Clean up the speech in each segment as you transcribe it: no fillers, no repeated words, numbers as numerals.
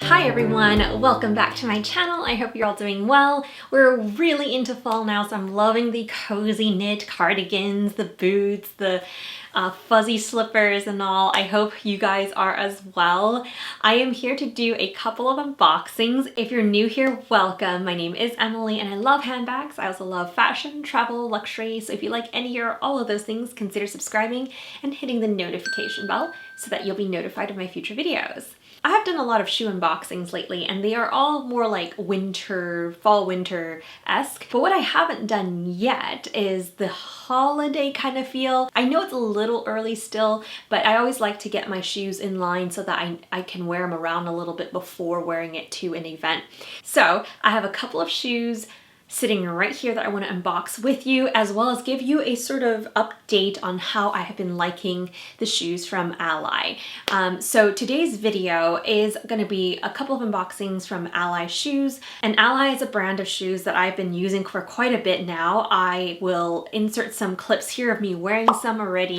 Hi everyone, welcome back to my channel. I hope you're all doing well. We're really into fall now, so I'm loving the cozy knit cardigans, the boots, the fuzzy slippers and all. I hope you guys are as well. I am here to do a couple of unboxings. If you're new here, welcome. My name is Emily and I love handbags. I also love fashion, travel, luxury. So if you like any or all of those things, consider subscribing and hitting the notification bell so that you'll be notified of my future videos. I have done a lot of shoe unboxings lately and they are all more like winter, fall winter-esque. But what I haven't done yet is the holiday kind of feel. I know it's a little early still, but I always like to get my shoes in line so that I can wear them around a little bit before wearing it to an event. So I have a couple of shoes sitting right here that I want to unbox with you, as well as give you a sort of update on how I have been liking the shoes from Ally. So today's video is going to be a couple of unboxings from Ally shoes, and Ally is a brand of shoes that I've been using for quite a bit now. I will insert some clips here of me wearing some already,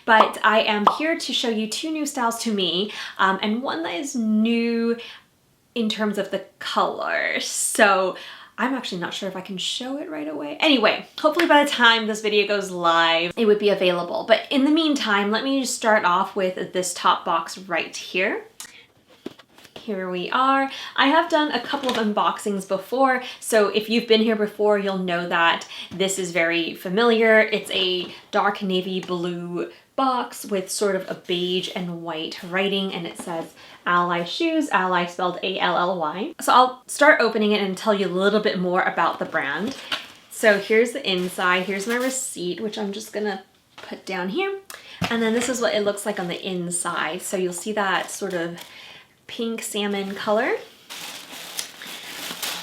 but I am here to show you two new styles to me, and one that is new in terms of the color. So I'm actually not sure if I can show it right away. Anyway, hopefully by the time this video goes live, it would be available. But in the meantime, let me just start off with this top box right here. Here we are. I have done a couple of unboxings before, so if you've been here before, you'll know that this is very familiar. It's a dark navy blue box with sort of a beige and white writing, and it says Ally shoes, Ally spelled A-L-L-Y. So I'll start opening it and tell you a little bit more about the brand. So here's the inside, here's my receipt, which I'm just gonna put down here. And then this is what it looks like on the inside. So you'll see that sort of pink salmon color.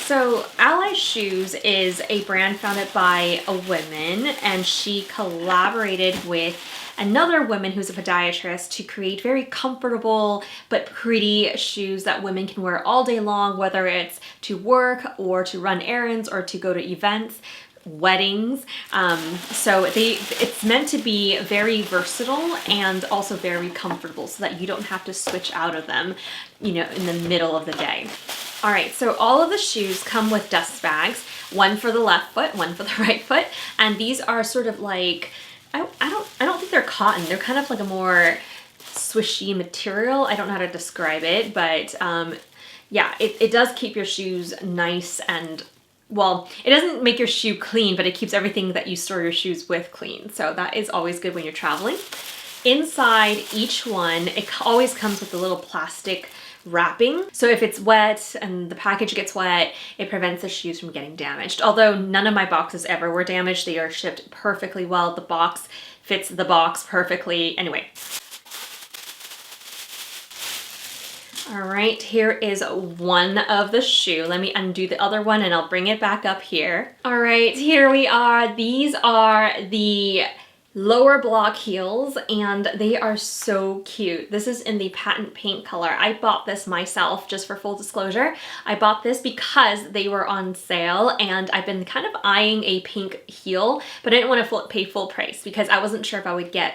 So Ally Shoes is a brand founded by a woman, and she collaborated with another woman who's a podiatrist to create very comfortable but pretty shoes that women can wear all day long, whether it's to work or to run errands or to go to events, weddings. So it's meant to be very versatile and also very comfortable so that you don't have to switch out of them, you know, in the middle of the day. All right, so all of the shoes come with dust bags, one for the left foot, one for the right foot, and these are sort of like, I don't think they're cotton. They're kind of like a more swishy material. I don't know how to describe it, but yeah, it does keep your shoes nice and, well, it doesn't make your shoe clean, but it keeps everything that you store your shoes with clean. So that is always good when you're traveling. Inside each one, it always comes with a little plastic wrapping. So if it's wet and the package gets wet, it prevents the shoes from getting damaged. Although none of my boxes ever were damaged. They are shipped perfectly well. The box fits the box perfectly. Anyway. All right, here is one of the shoe. Let me undo the other one and I'll bring it back up here. All right, here we are. These are the lower block heels and they are so cute. This is in the patent paint color. I bought this myself, just for full disclosure. I bought this because they were on sale and I've been kind of eyeing a pink heel, but I didn't want to pay full price because I wasn't sure if I would get,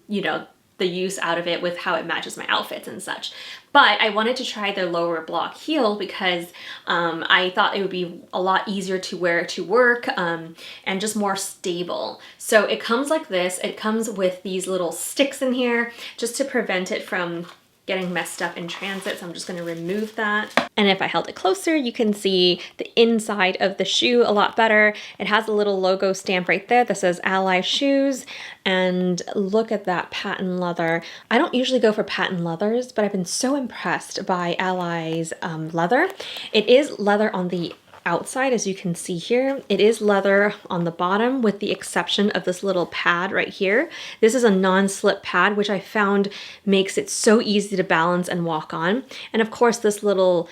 you know, the use out of it with how it matches my outfits and such. But I wanted to try their lower block heel because I thought it would be a lot easier to wear to work and just more stable. So it comes like this. It comes with these little sticks in here just to prevent it from getting messed up in transit. So I'm just going to remove that. And if I held it closer, you can see the inside of the shoe a lot better. It has a little logo stamp right there that says Ally Shoes. And look at that patent leather. I don't usually go for patent leathers, but I've been so impressed by Ally's leather. It is leather on the outside, as you can see here. It is leather on the bottom with the exception of this little pad right here. This is a non-slip pad, which I found makes it so easy to balance and walk on. And of course, this little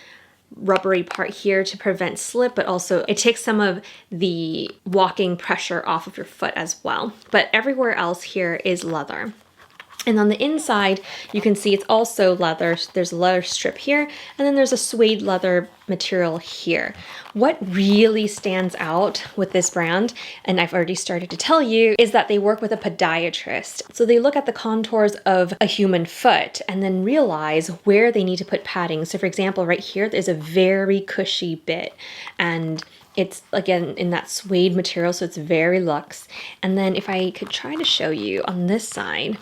rubbery part here to prevent slip, but also it takes some of the walking pressure off of your foot as well. But everywhere else here is leather. And on the inside, you can see it's also leather. There's a leather strip here, and then there's a suede leather material here. What really stands out with this brand, and I've already started to tell you, is that they work with a podiatrist. So they look at the contours of a human foot and then realize where they need to put padding. So for example, right here, there's a very cushy bit, and it's again in that suede material, so it's very luxe. And then if I could try to show you on this side,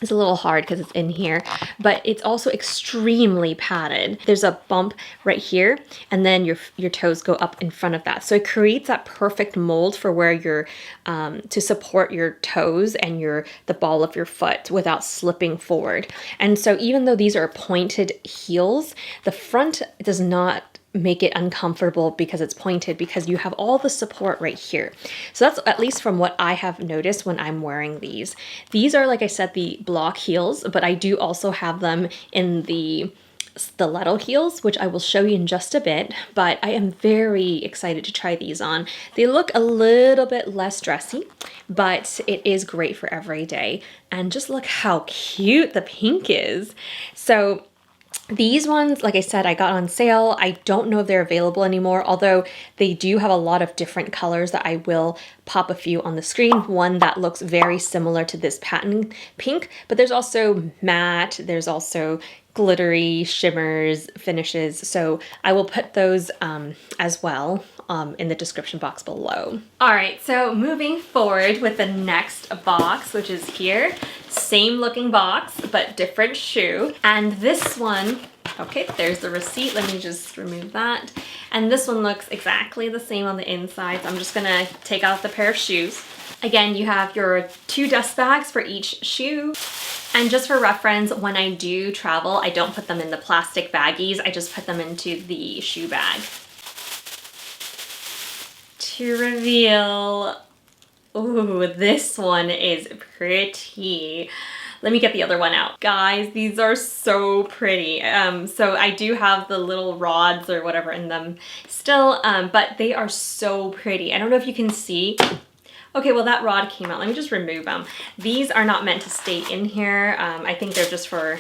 it's a little hard because it's in here, but it's also extremely padded. There's a bump right here, and then your toes go up in front of that. So it creates that perfect mold for where you're to support your toes and the ball of your foot without slipping forward. And so even though these are pointed heels, the front does not make it uncomfortable because it's pointed, because you have all the support right here. So that's at least from what I have noticed when I'm wearing these. These are, like I said, the block heels, but I do also have them in the stiletto heels, which I will show you in just a bit, but I am very excited to try these on. They look a little bit less dressy, but it is great for every day. And just look how cute the pink is. So these ones, like I said, I got on sale. I don't know if they're available anymore, although they do have a lot of different colors that I will pop a few on the screen. One that looks very similar to this patent pink, but there's also matte, there's also glittery shimmers, finishes. So I will put those as well in the description box below. All right, so moving forward with the next box, which is here. Same looking box, but different shoe. And this one, okay, there's the receipt. Let me just remove that. And this one looks exactly the same on the inside. So I'm just gonna take out the pair of shoes. Again, you have your 2 dust bags for each shoe. And just for reference, when I do travel, I don't put them in the plastic baggies. I just put them into the shoe bag. To reveal, ooh, this one is pretty. Let me get the other one out. Guys, these are so pretty. So I do have the little rods or whatever in them still, but they are so pretty. I don't know if you can see. Okay, well that rod came out. Let me just remove them. These are not meant to stay in here. I think they're just for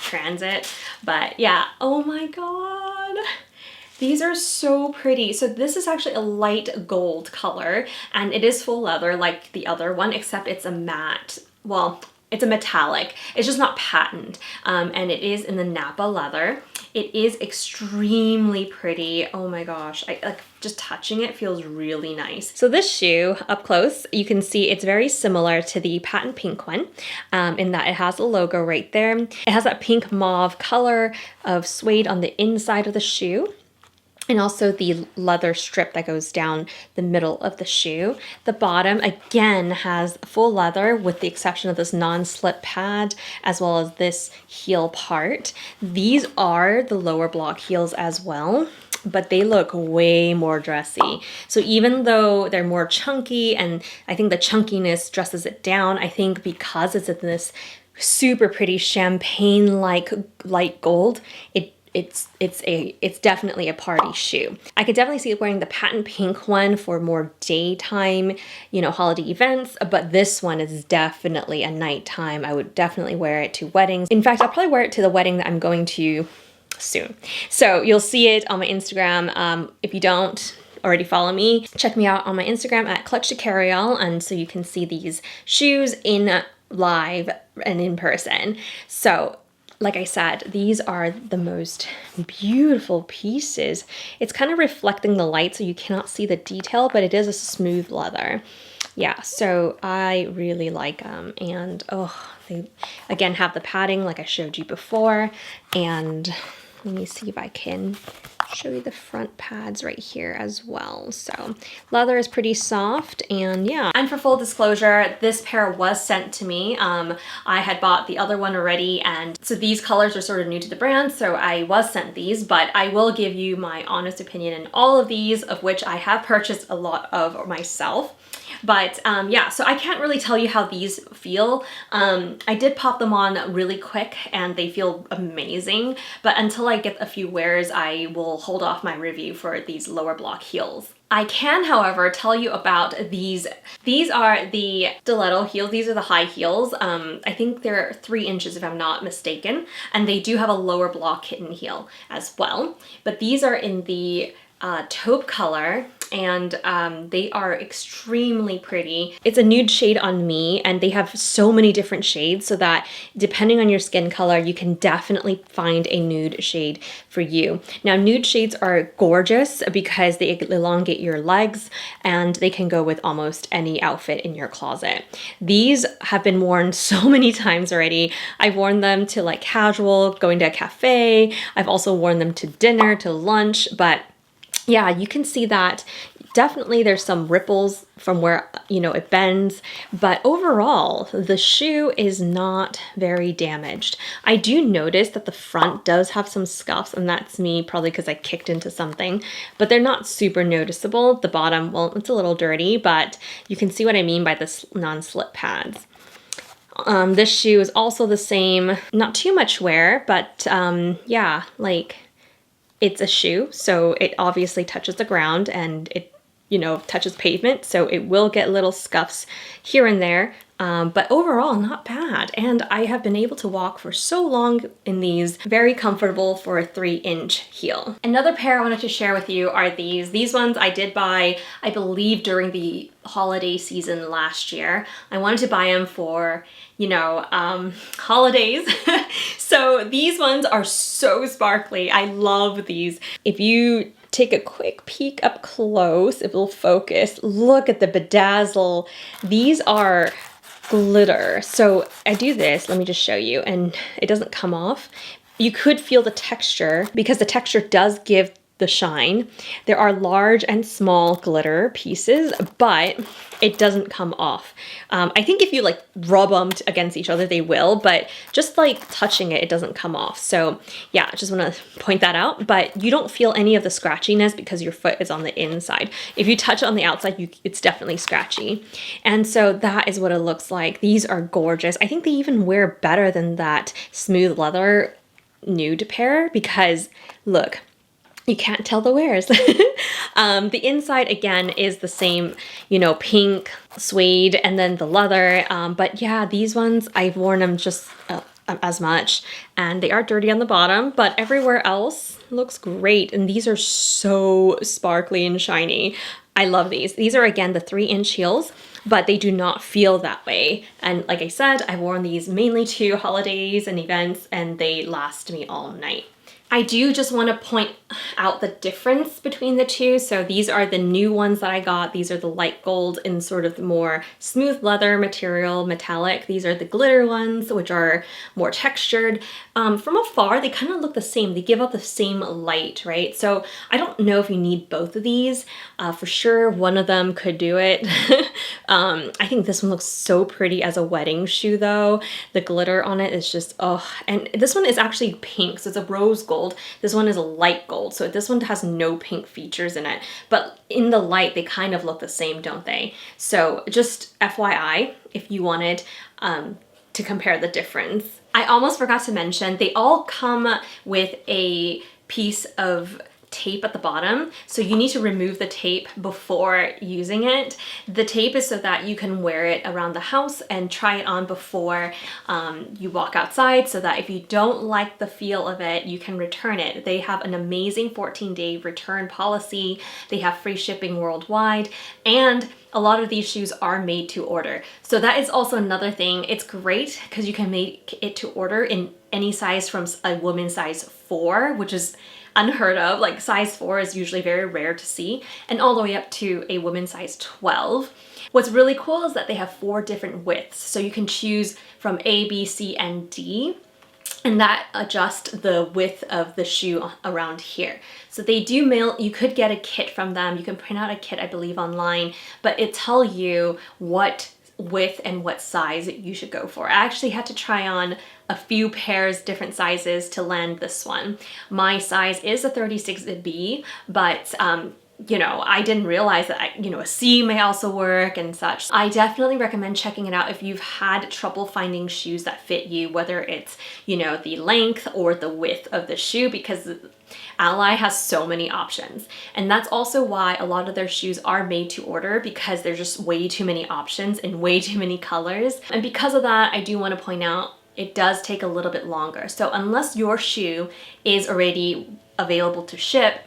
transit, but yeah, oh my God. These are so pretty. So this is actually a light gold color, and it is full leather like the other one, except it's a matte, well, it's a metallic. It's just not patent, and it is in the Napa leather. It is extremely pretty. Oh my gosh, like just touching it feels really nice. So this shoe up close, you can see it's very similar to the patent pink one, in that it has a logo right there. It has that pink mauve color of suede on the inside of the shoe, and also the leather strip that goes down the middle of the shoe. The bottom, again, has full leather with the exception of this non-slip pad, as well as this heel part. These are the lower block heels as well, but they look way more dressy. So even though they're more chunky, and I think the chunkiness dresses it down, I think because it's in this super pretty champagne-like light gold, it's definitely a party shoe. I could definitely see wearing the patent pink one for more daytime, you know, holiday events, but this one is definitely a nighttime. I would definitely wear it to weddings. In fact, I'll probably wear it to the wedding that I'm going to soon. So you'll see it on my Instagram. If you don't already follow me, check me out on my Instagram at Clutch to Carry All, and so you can see these shoes in live and in person. So like I said, these are the most beautiful pieces. It's kind of reflecting the light, so you cannot see the detail, but it is a smooth leather. Yeah, so I really like them. And oh, they again have the padding like I showed you before. And let me see if I can show you the front pads right here as well. So leather is pretty soft, and yeah. And for full disclosure, this pair was sent to me. I had bought the other one already, and so these colors are sort of new to the brand, so I was sent these, but I will give you my honest opinion in all of these, of which I have purchased a lot of myself. But yeah, so I can't really tell you how these feel. I did pop them on really quick and they feel amazing, but until I get a few wears, I will hold off my review for these lower block heels. I can, however, tell you about these. These are the stiletto heels. These are the high heels. I think they're 3 inches if I'm not mistaken, and they do have a lower block kitten heel as well. But these are in the taupe color, and they are extremely pretty. It's a nude shade on me, and they have so many different shades so that depending on your skin color, you can definitely find a nude shade for you. Now, nude shades are gorgeous because they elongate your legs and they can go with almost any outfit in your closet. These have been worn so many times already. I've worn them to like casual, going to a cafe. I've also worn them to dinner, to lunch, but yeah, you can see that definitely there's some ripples from where, you know, it bends, but overall the shoe is not very damaged. I do notice that the front does have some scuffs, and that's me probably because I kicked into something, but they're not super noticeable. The bottom, well, it's a little dirty, but you can see what I mean by the non-slip pads. This shoe is also the same, not too much wear, but yeah, like, it's a shoe, so it obviously touches the ground and it, you know, touches pavement, so it will get little scuffs here and there, but overall not bad. And I have been able to walk for so long in these, very comfortable for a 3-inch heel. Another pair I wanted to share with you are these. These ones I did buy, I believe, during the holiday season last year. I wanted to buy them for, you know, holidays. So these ones are so sparkly. I love these. If you take a quick peek up close, it will focus. Look at the bedazzle. These are glitter. So I do this, let me just show you, and it doesn't come off. You could feel the texture because the texture does give the shine. There are large and small glitter pieces, but it doesn't come off. I think if you like rub them against each other, they will, but just like touching it, it doesn't come off. So yeah, I just want to point that out, but you don't feel any of the scratchiness because your foot is on the inside. If you touch it on the outside, it's definitely scratchy. And so that is what it looks like. These are gorgeous. I think they even wear better than that smooth leather nude pair because look, you can't tell the wears. The inside, again, is the same, you know, pink suede and then the leather. But yeah, these ones, I've worn them just as much, and they are dirty on the bottom, but everywhere else looks great. And these are so sparkly and shiny. I love these. These are, again, the 3-inch heels, but they do not feel that way. And like I said, I've worn these mainly to holidays and events, and they last me all night. I do just want to point out the difference between the two. So these are the new ones that I got. These are the light gold in sort of the more smooth leather material, metallic. These are the glitter ones, which are more textured. From afar, they kind of look the same. They give out the same light, right? So I don't know if you need both of these. For sure, one of them could do it. I think this one looks so pretty as a wedding shoe though. The glitter on it is just, oh, and this one is actually pink. So it's a rose gold. This one is a light gold, so this one has no pink features in it, but in the light they kind of look the same, don't they? So just FYI, if you wanted to compare the difference. I almost forgot to mention, they all come with a piece of tape at the bottom, so you need to remove the tape before using it. The tape is so that you can wear it around the house and try it on before you walk outside, so that if you don't like the feel of it, you can return it. They have an amazing 14-day return policy. They have free shipping worldwide, and a lot of these shoes are made to order. So that is also another thing. It's great because you can make it to order in any size from a woman's size 4, which is unheard of. Like size 4 is usually very rare to see, and all the way up to a women's size 12. What's really cool is that they have 4 different widths. So you can choose from A, B, C, and D, and that adjusts the width of the shoe around here. So they do mail, you could get a kit from them. You can print out a kit, I believe, online, but it tells you what width and what size you should go for. I actually had to try on a few pairs, different sizes to land this one. My size is a 36B, but you know, I didn't realize that, you know, a seam may also work and such. I definitely recommend checking it out if you've had trouble finding shoes that fit you, whether it's, you know, the length or the width of the shoe, because Ally has so many options. And that's also why a lot of their shoes are made to order, because there's just way too many options and way too many colors. And because of that, I do want to point out, it does take a little bit longer. So unless your shoe is already available to ship,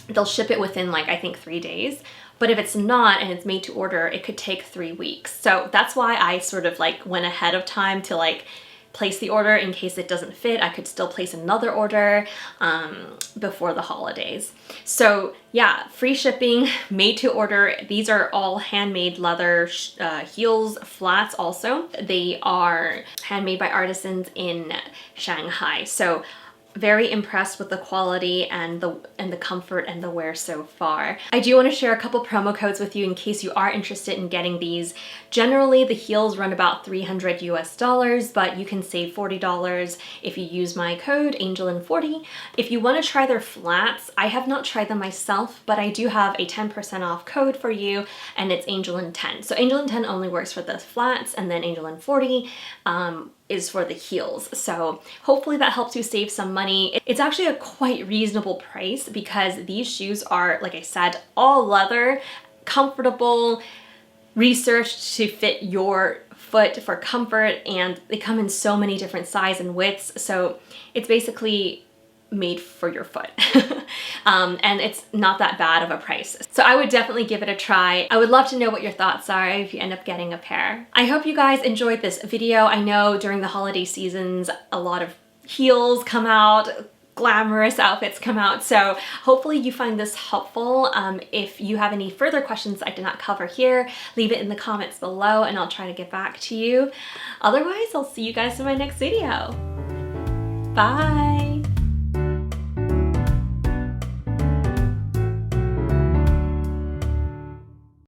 they'll ship it within like, I think 3 days. But if it's not and it's made to order, it could take 3 weeks. So that's why I sort of like went ahead of time to like place the order in case it doesn't fit. I could still place another order before the holidays. So yeah, free shipping, made to order. These are all handmade leather heels, flats also. They are handmade by artisans in Shanghai. So very impressed with the quality and the comfort and the wear so far. I do want to share a couple promo codes with you in case you are interested in getting these. Generally, the heels run about $300 US, but you can save $40 if you use my code angeleyn40. If you want to try their flats, I have not tried them myself, but I do have a 10% off code for you, and it's angeleyn10. So angeleyn10 only works for the flats, and then angeleyn40 is for the heels. So hopefully that helps you save some money. It's actually a quite reasonable price because these shoes are, like I said, all leather, comfortable, researched to fit your foot for comfort, and they come in so many different sizes and widths. So it's basically made for your foot. And it's not that bad of a price. So I would definitely give it a try. I would love to know what your thoughts are if you end up getting a pair. I hope you guys enjoyed this video. I know during the holiday seasons, a lot of heels come out, glamorous outfits come out. So hopefully you find this helpful. If you have any further questions I did not cover here, leave it in the comments below and I'll try to get back to you. Otherwise, I'll see you guys in my next video. Bye.